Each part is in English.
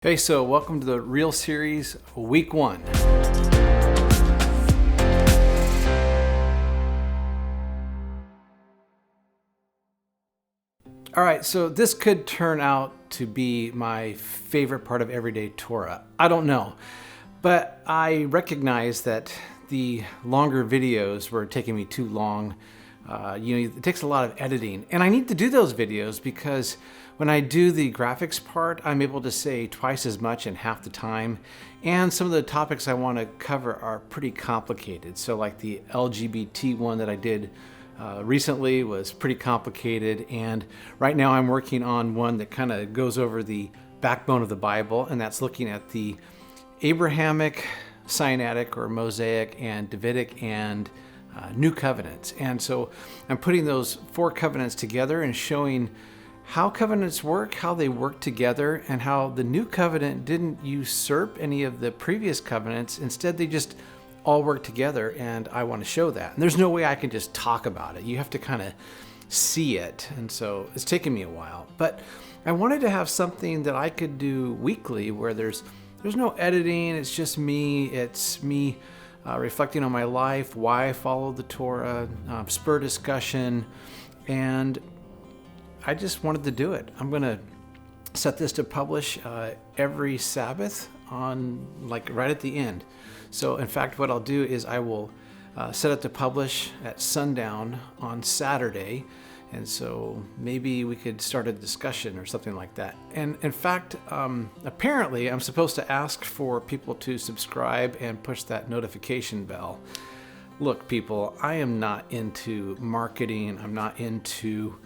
Okay, so welcome to the Real Series, Week 1. All right, so this could turn out to be my favorite part of everyday Torah. I don't know, but I recognize that the longer videos were taking me too long. It takes a lot of editing, and I need to do those videos because when I do the graphics part, I'm able to say twice as much in half the time, and some of the topics I want to cover are pretty complicated. So like the LGBT one that I did recently was pretty complicated, and right now I'm working on one that kind of goes over the backbone of the Bible, and that's looking at the Abrahamic, Sinaitic or Mosaic and Davidic and New Covenants. And so I'm putting those 4 covenants together and showing how covenants work, how they work together, and how the New Covenant didn't usurp any of the previous covenants. Instead, they just all work together, and I want to show that. And there's no way I can just talk about it. You have to kind of see it, and so it's taken me a while. But I wanted to have something that I could do weekly where there's no editing, it's just me. It's me reflecting on my life, why I follow the Torah, spur discussion, and I just wanted to do it. I'm going to set this to publish every Sabbath on right at the end. So in fact, what I'll do is I will set it to publish at sundown on Saturday. And so maybe we could start a discussion or something like that. And in fact, apparently I'm supposed to ask for people to subscribe and push that notification bell. Look, people, I am not into marketing. I'm not into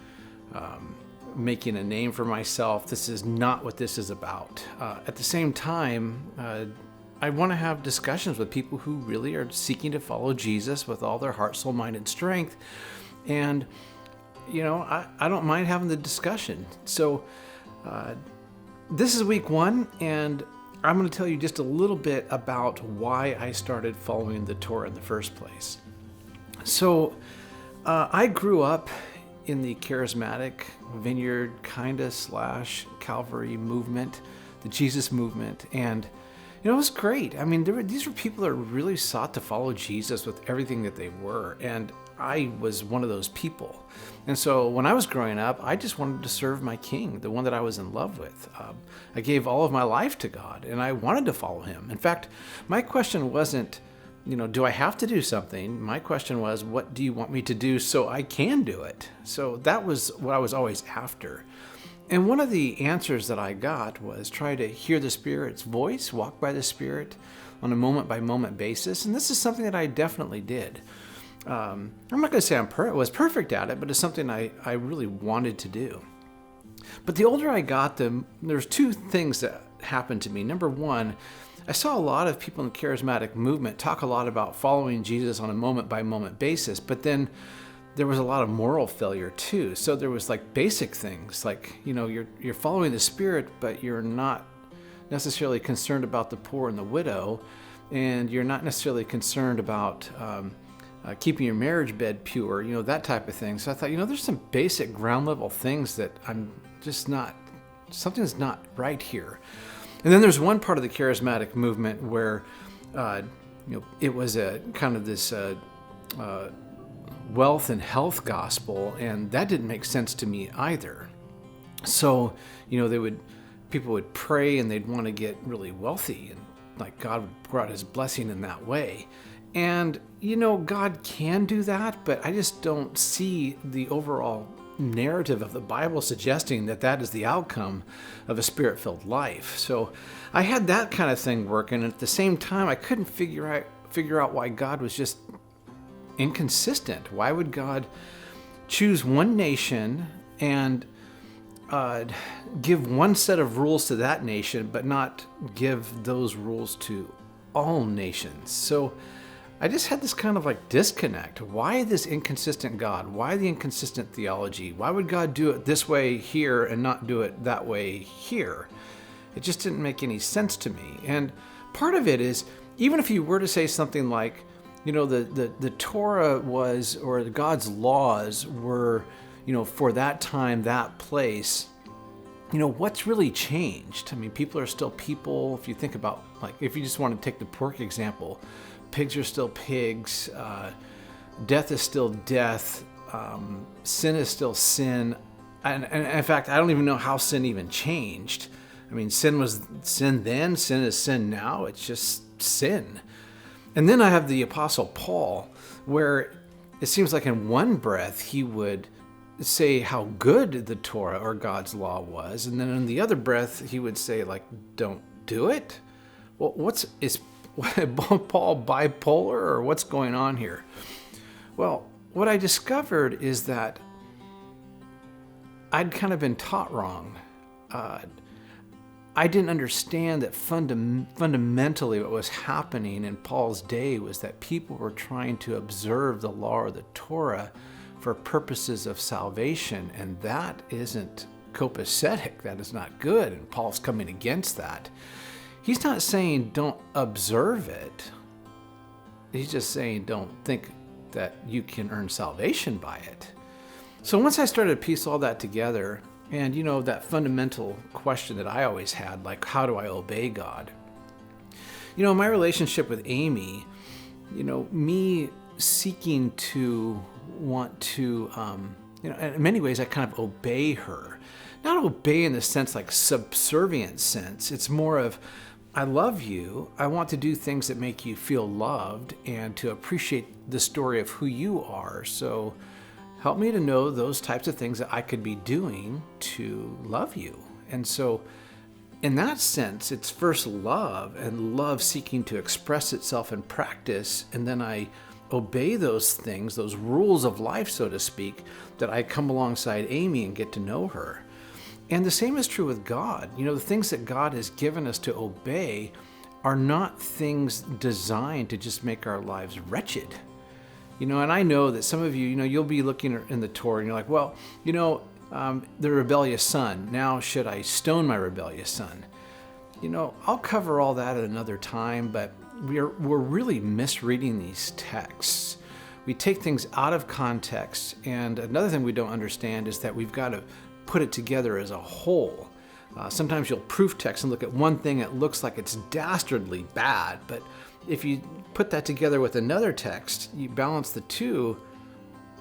making a name for myself. This is not what this is about. At the same time, I want to have discussions with people who really are seeking to follow Jesus with all their heart, soul, mind, and strength. And I don't mind having the discussion. So this is week 1, and I'm going to tell you just a little bit about why I started following the Torah in the first place. So I grew up in the Charismatic Vineyard / Calvary movement, the Jesus movement, and it was great. I mean, these were people that really sought to follow Jesus with everything that they were, and I was one of those people. And so when I was growing up, I just wanted to serve my king, the one that I was in love with. I gave all of my life to God, and I wanted to follow him. In fact, my question wasn't, do I have to do something? My question was, what do you want me to do so I can do it? So that was what I was always after. And one of the answers that I got was try to hear the Spirit's voice, walk by the Spirit on a moment-by-moment basis. And this is something that I definitely did. I'm not going to say I was perfect at it, but it's something I really wanted to do. But the older I got, there's 2 things that happened to me. Number one, I saw a lot of people in the charismatic movement talk a lot about following Jesus on a moment-by-moment basis, but then there was a lot of moral failure too. So there was basic things like, you're following the Spirit, but you're not necessarily concerned about the poor and the widow, and you're not necessarily concerned about keeping your marriage bed pure, that type of thing. So I thought, there's some basic ground level things that I'm just not, something's not right here. And then there's one part of the charismatic movement where, it was a kind of this wealth and health gospel, and that didn't make sense to me either. So, people would pray and they'd want to get really wealthy, and God would pour out his blessing in that way. And, God can do that, but I just don't see the overall narrative of the Bible suggesting that is the outcome of a Spirit-filled life. So I had that kind of thing working, and at the same time, I couldn't figure out why God was just inconsistent. Why would God choose one nation and give one set of rules to that nation, but not give those rules to all nations? So I just had this kind of disconnect. Why this inconsistent God? Why the inconsistent theology? Why would God do it this way here and not do it that way here? It just didn't make any sense to me. And part of it is, even if you were to say something like, the Torah was, or God's laws were, for that time, that place, what's really changed? I mean, people are still people. If you think about, like, if you just want to take the pork example, pigs are still pigs. Death is still death. Sin is still sin. And in fact, I don't even know how sin even changed. I mean, sin was sin then, sin is sin now. It's just sin. And then I have the Apostle Paul, where it seems like in one breath he would say how good the Torah or God's law was, and then in the other breath he would say, like, don't do it. Well, is Paul bipolar, or what's going on here? Well, what I discovered is that I'd kind of been taught wrong. I didn't understand that fundamentally what was happening in Paul's day was that people were trying to observe the law or the Torah for purposes of salvation, and that isn't copacetic. That is not good, and Paul's coming against that. He's not saying don't observe it. He's just saying don't think that you can earn salvation by it. So once I started to piece all that together, and that fundamental question that I always had, like, how do I obey God? My relationship with Amy, me seeking to want to, in many ways I kind of obey her. Not obey in the sense like subservient sense. It's more of, I love you. I want to do things that make you feel loved and to appreciate the story of who you are. So help me to know those types of things that I could be doing to love you. And so in that sense, it's first love, and love seeking to express itself in practice. And then I obey those things, those rules of life, so to speak, that I come alongside Amy and get to know her. And the same is true with God. The things that God has given us to obey are not things designed to just make our lives wretched. And I know that some of you, you'll be looking in the Torah and you're like, well, the rebellious son, now should I stone my rebellious son? I'll cover all that at another time, but we're really misreading these texts. We take things out of context, and another thing we don't understand is that we've got to put it together as a whole. Sometimes you'll proof text and look at one thing that looks like it's dastardly bad, but if you put that together with another text, you balance the two,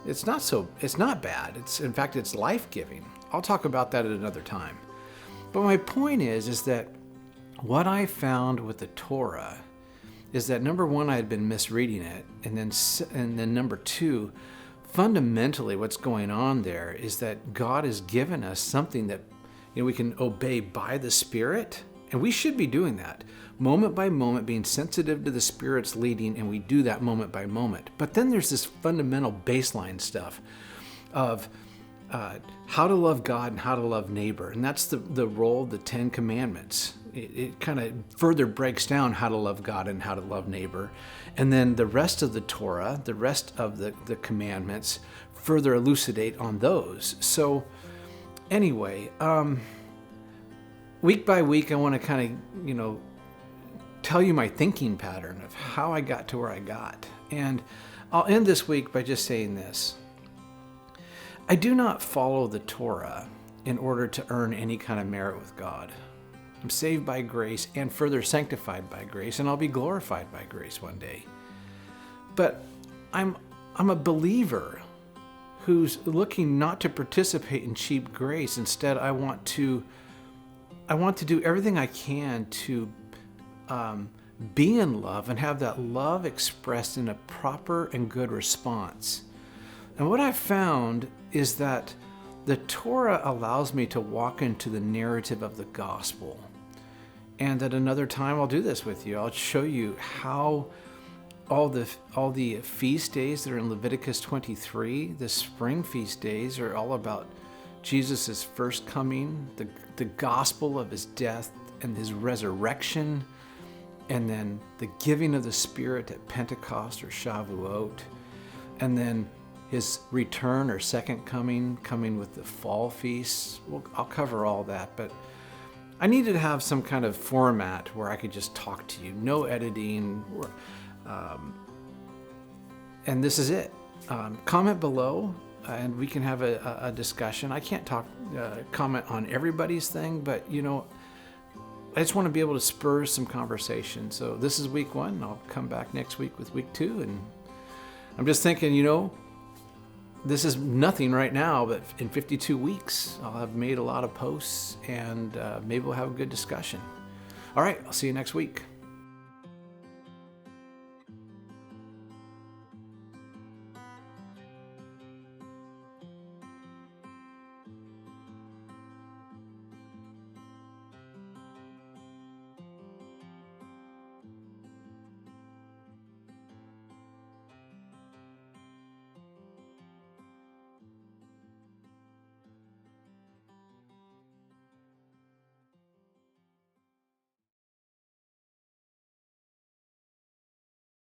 it's not bad. In fact, it's life-giving. I'll talk about that at another time. But my point is that what I found with the Torah is that, number one, I had been misreading it, and then number two, fundamentally what's going on there is that God has given us something that we can obey by the Spirit, and we should be doing that moment by moment, being sensitive to the Spirit's leading, and we do that moment by moment. But then there's this fundamental baseline stuff of how to love God and how to love neighbor, and that's the role of the 10 Commandments. It kind of further breaks down how to love God and how to love neighbor. And then the rest of the Torah, the rest of the commandments, further elucidate on those. So anyway, week by week, I want to kind of, tell you my thinking pattern of how I got to where I got. And I'll end this week by just saying this. I do not follow the Torah in order to earn any kind of merit with God. I'm saved by grace and further sanctified by grace, and I'll be glorified by grace one day. But I'm a believer who's looking not to participate in cheap grace. Instead, I want to do everything I can to be in love and have that love expressed in a proper and good response. And what I've found is that the Torah allows me to walk into the narrative of the gospel. And at another time, I'll do this with you. I'll show you how all the feast days that are in Leviticus 23, the spring feast days, are all about Jesus' first coming, the gospel of his death and his resurrection, and then the giving of the Spirit at Pentecost or Shavuot, and then his return or second coming with the fall feasts. Well, I'll cover all that, but I needed to have some kind of format where I could just talk to you, no editing, and this is it. Comment below and we can have a discussion. I can't comment on everybody's thing, but I just want to be able to spur some conversation. So this is week 1. I'll come back next week with week 2, and I'm just thinking, this is nothing right now, but in 52 weeks, I'll have made a lot of posts, and maybe we'll have a good discussion. All right, I'll see you next week.